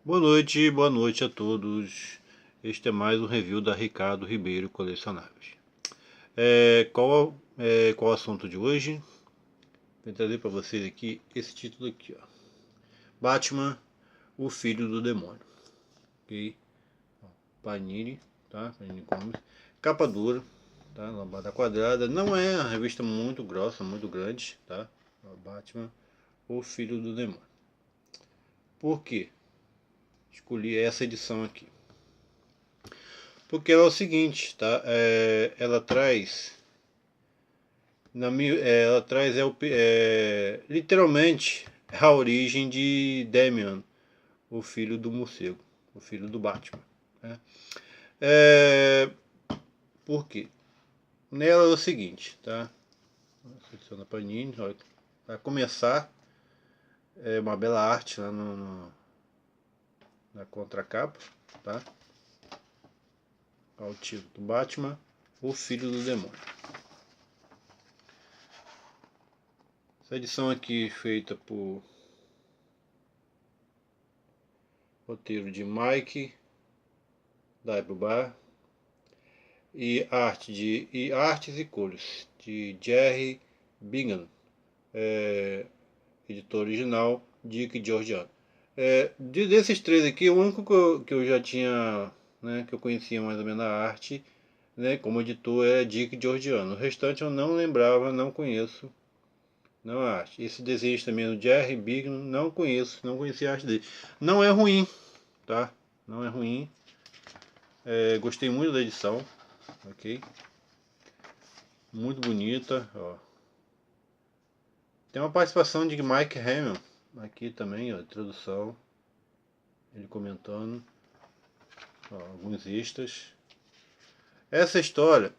Boa noite a todos. Este é mais um review da Ricardo Ribeiro Colecionáveis. Qual o assunto de hoje? Vou trazer para vocês aqui esse título aqui, ó. Batman, o Filho do Demônio. Ok? Panini, tá? Panini Comics. Capa dura, tá? Lambada quadrada. Não é uma revista muito grossa, muito grande, tá? Batman, o Filho do Demônio. Por quê? Escolhi essa edição aqui. Porque ela é o seguinte, tá? Ela traz, literalmente a origem de Damian, o filho do morcego, o filho do Batman. Né? Por quê? Nela é o seguinte, tá? Seleciona Panini, para começar, é uma bela arte lá na contracapa, tá? Olha o título do Batman, o Filho do Demônio. Essa edição aqui feita por roteiro de Mike Daibubar e artes e cores de Jerry Bingham, editor original Dick Georgiano. Desses três aqui, o único que eu já tinha, né, que eu conhecia mais ou menos a arte, né, como editor, é Dick Georgiano. O restante eu não lembrava, não conheço. Não a arte. Esse desenho também do Jerry Bingham, não conheço, não conhecia a arte dele. Não é ruim, tá? Não é ruim. Gostei muito da edição, ok? Muito bonita, ó. Tem uma participação de Mike Hamill aqui também, ó, tradução. Ele comentando, ó, alguns extras. Essa história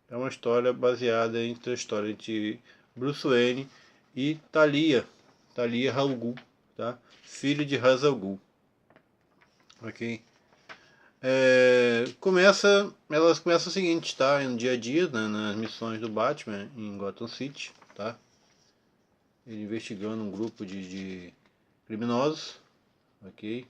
é uma história baseada entre a história de Bruce Wayne e Talia Al Ghul, tá? Filho de Ra's al Ghul, ok? Elas começam o seguinte, tá? No dia a dia, né, nas missões do Batman em Gotham City, tá? Ele investigando um grupo de criminosos, ok?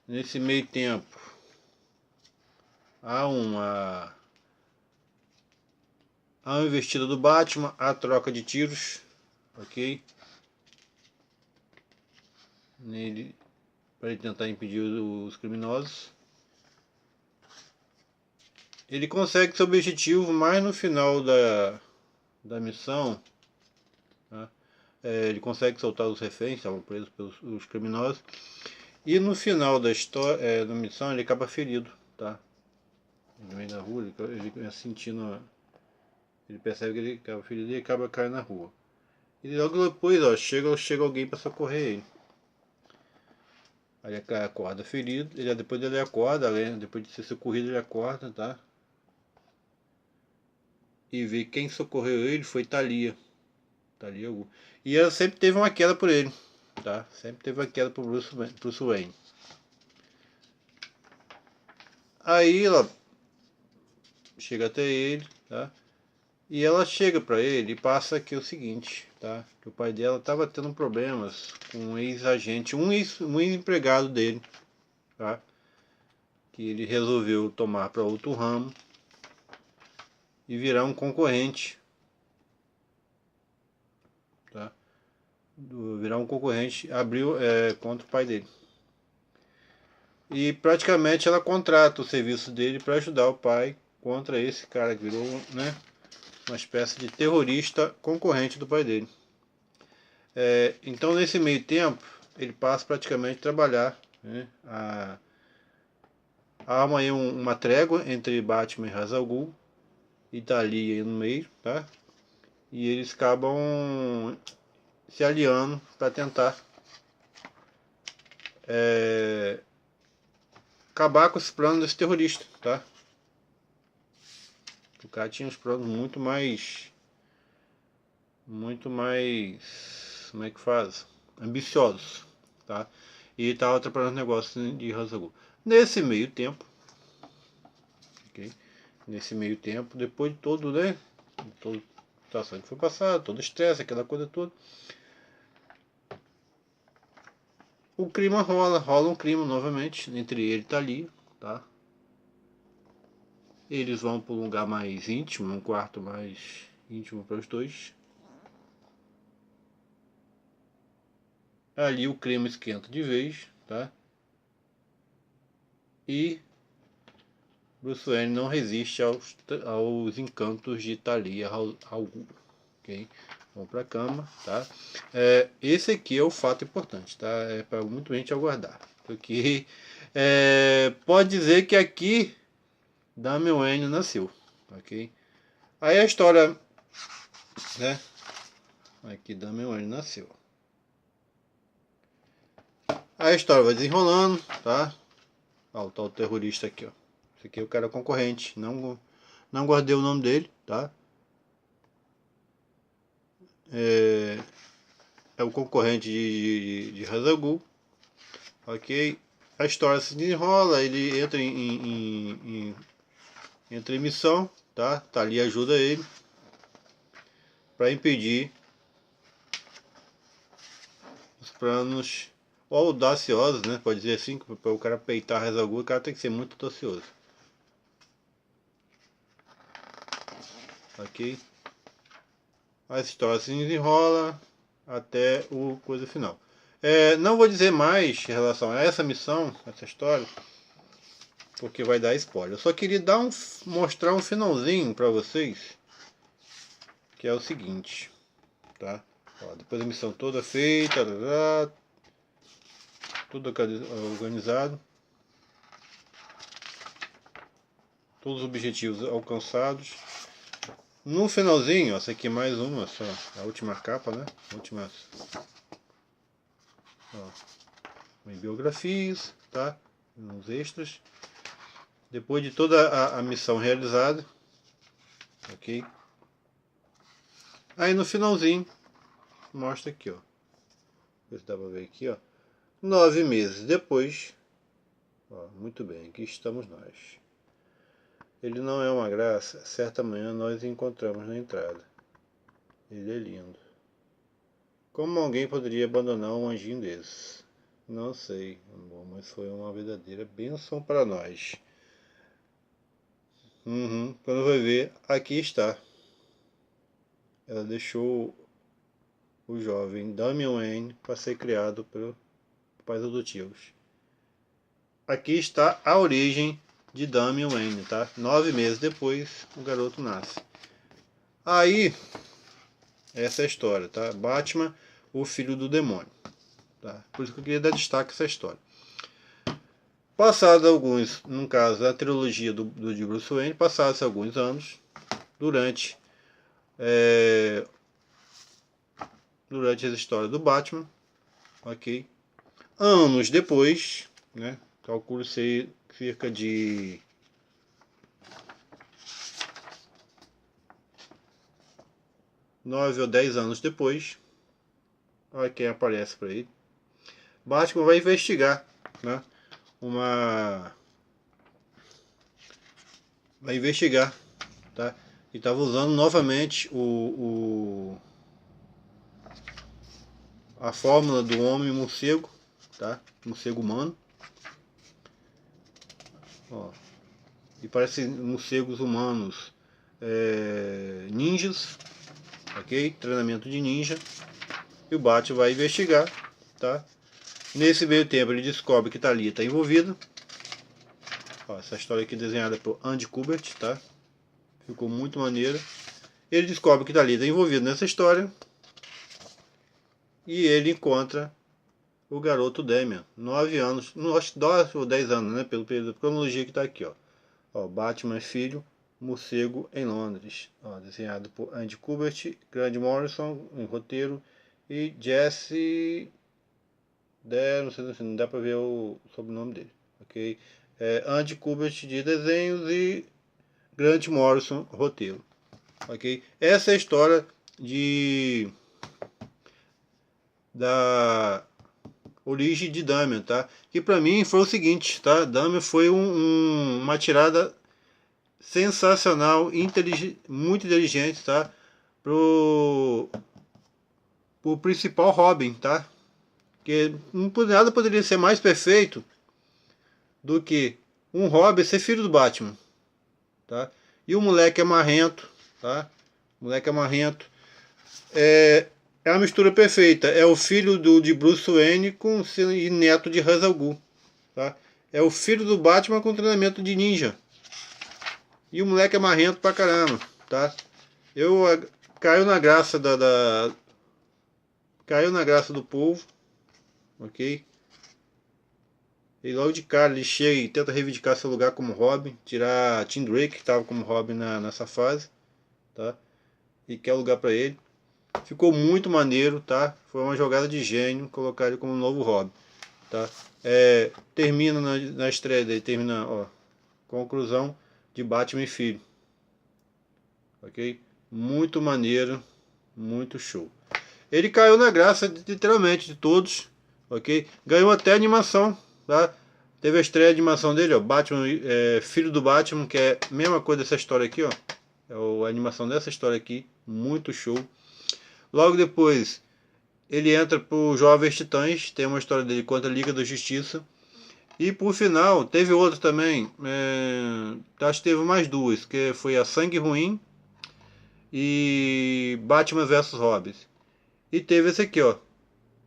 Nesse meio tempo há uma investida do Batman, há troca de tiros, ok? Nele, para ele tentar impedir os criminosos. Ele consegue seu objetivo, mas no final da missão, tá? Ele consegue soltar os reféns, estavam presos pelos criminosos. E no final da história, da missão, ele acaba ferido, tá? No meio da rua, ele sentindo, ele percebe que ele acaba ferido e acaba caindo na rua. E logo depois, ó, chega alguém para socorrer ele. Aí ele acorda ferido, depois ele acorda, depois de ser socorrido ele acorda, tá? E vê quem socorreu ele foi Talia. E ela sempre teve uma queda por ele, tá? Sempre teve uma queda por Bruce Wayne. Aí ela chega até ele, tá? E ela chega para ele e passa aqui o seguinte, tá? Que o pai dela estava tendo problemas com um ex-agente, um ex-empregado dele, tá? Que ele resolveu tomar para outro ramo e virar um concorrente, tá? Virar um concorrente, abriu contra o pai dele. E praticamente ela contrata o serviço dele para ajudar o pai contra esse cara que virou, né, uma espécie de terrorista concorrente do pai dele. Então nesse meio tempo ele passa praticamente a trabalhar, né, há uma trégua entre Batman e Ra's al Ghul e dali aí no meio, tá? E eles acabam se aliando para tentar acabar com esse plano desse terrorista, tá? O cara tinha uns planos muito mais, como é que faz? Ambiciosos, tá? E ele estava atrapalhando o negócio de Ra's al Ghul. Nesse meio tempo, ok? Nesse meio tempo, depois de todo, né? Toda a situação que foi passada, todo o estresse, aquela coisa toda. o clima rola um clima novamente entre ele e Thalia, tá? Eles vão para um lugar mais íntimo, um quarto mais íntimo para os dois. Ali o clima esquenta de vez, tá? E Bruce Wayne não resiste aos encantos de Thalia Al Ghul, ok? Vamos para a cama, tá? Esse aqui é o fato importante, tá? É para muito gente aguardar, porque pode dizer que aqui Damian Wayne nasceu, ok? Aí a história, né? Aqui Damian Wayne nasceu. A história vai desenrolando, tá? Ó, o tal terrorista aqui, ó. Esse aqui é o cara concorrente. Não guardei o nome dele, tá? É o concorrente de Ra's al Ghul. Ok? A história se desenrola, ele entra em missão, tá? Thalia ajuda ele para impedir os planos audaciosos, né? Pode dizer assim, para o cara peitar Ra's al Ghul, o cara tem que ser muito audacioso. Ok? A história se desenrola até o coisa final. Não vou dizer mais em relação a essa missão, essa história, porque vai dar spoiler. Eu só queria mostrar um finalzinho para vocês, que é o seguinte, tá? Ó, depois da missão toda feita, tudo organizado, todos os objetivos alcançados. No finalzinho, ó, essa aqui é mais uma, só a última capa, né? Em biografias, tá? Uns extras. Depois de toda a missão realizada, ok? Aí no finalzinho, mostra aqui, ó. Ver se dá pra ver aqui, ó. 9 meses depois, ó, muito bem, aqui estamos nós. Ele não é uma graça, certa manhã nós encontramos na entrada. Ele é lindo. Como alguém poderia abandonar um anjinho desse? Não sei, amor, mas foi uma verdadeira bênção para nós. Quando vai ver, aqui está. Ela deixou o jovem Damian Wayne para ser criado por pais adotivos. Aqui está a origem de Damian Wayne, tá? 9 meses depois, o garoto nasce. Aí, essa é a história, tá? Batman, o filho do demônio. Tá? Por isso que eu queria dar destaque a essa história. Passados alguns, no caso, a trilogia de Bruce Wayne, passados alguns anos, durante as histórias do Batman, ok? Anos depois, né? Calculo ser cerca de 9 ou 10 anos depois, olha quem aparece para ele. Batman vai investigar, né? Vai investigar, tá? E estava usando novamente a fórmula do homem morcego, tá? Morcego humano. Ó, e parece morcegos humanos ninjas, ok? Treinamento de ninja. E o Batman vai investigar, tá? Nesse meio tempo ele descobre que Thalia está envolvida. Ó, essa história aqui desenhada por Andy Kubert, tá? Ficou muito maneira. Ele descobre que Thalia está envolvida nessa história. E ele encontra o garoto Damian, 9 anos, acho que 9 ou 10 anos, né? Pelo período de cronologia que está aqui, ó. Batman filho, morcego em Londres. Ó, desenhado por Andy Kubert, Grant Morrison em roteiro e Jesse... não sei se não dá para ver o sobrenome dele, ok? Andy Kubert de desenhos e Grant Morrison roteiro, ok? Essa é a história da origem de Damian, tá? Que para mim foi o seguinte, tá? Damian foi uma tirada sensacional, muito inteligente, tá? Pro principal Robin, tá? Porque nada poderia ser mais perfeito do que um Robin ser filho do Batman, tá? E o moleque é marrento, tá? O moleque é marrento. É a mistura perfeita. É o filho de Bruce Wayne e neto de Ra's al Ghul, tá? É o filho do Batman com treinamento de ninja. E o moleque é marrento pra caramba, tá? Caiu na graça caiu na graça do povo, ok? E logo de cara ele chega e tenta reivindicar seu lugar como Robin, tirar Tim Drake, que estava como Robin nessa fase, tá? E quer lugar para ele. Ficou muito maneiro, tá? Foi uma jogada de gênio colocar ele como novo Robin, tá? Termina na estreia dele, termina, ó, conclusão de Batman e Filho, ok? Muito maneiro, muito show. Ele caiu na graça, literalmente, de todos, ok? Ganhou até animação, tá? Teve a estreia de animação dele, ó, Batman, Filho do Batman, que é a mesma coisa dessa história aqui, ó. É a animação dessa história aqui, muito show. Logo depois, ele entra pro Jovens Titãs, tem uma história dele contra a Liga da Justiça. E por final, teve outro também, acho que teve mais duas, que foi a Sangue Ruim e Batman vs Robin. E teve esse aqui, ó,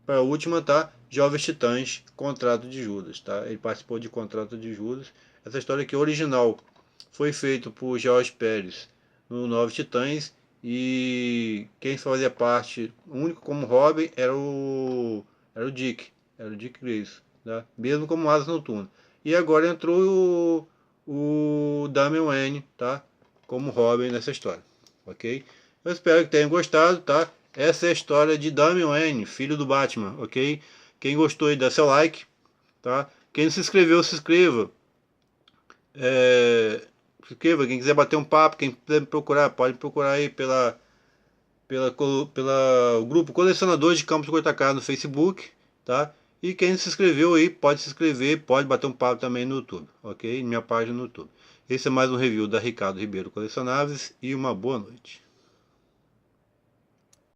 para a última, tá? Jovens Titãs, Contrato de Judas, tá? Ele participou de Contrato de Judas. Essa história aqui original foi feita por George Pérez no Novos Titãs, e quem fazia parte, o único como Robin era o Dick Grayson, tá? Mesmo como Asa Noturna. E agora entrou o Damian Wayne, tá? Como Robin nessa história, ok? Eu espero que tenham gostado, tá? Essa é a história de Damian Wayne, filho do Batman, ok? Quem gostou aí, dá seu like, tá? Quem não se inscreveu, se inscreva. Se inscreva, quem quiser bater um papo, quem quiser me procurar, pode procurar aí pela grupo Colecionadores de Campos de Goitacazes no Facebook, tá? E quem não se inscreveu aí, pode se inscrever, pode bater um papo também no YouTube, ok? Minha página no YouTube. Esse é mais um review da Ricardo Ribeiro Colecionáveis e uma boa noite.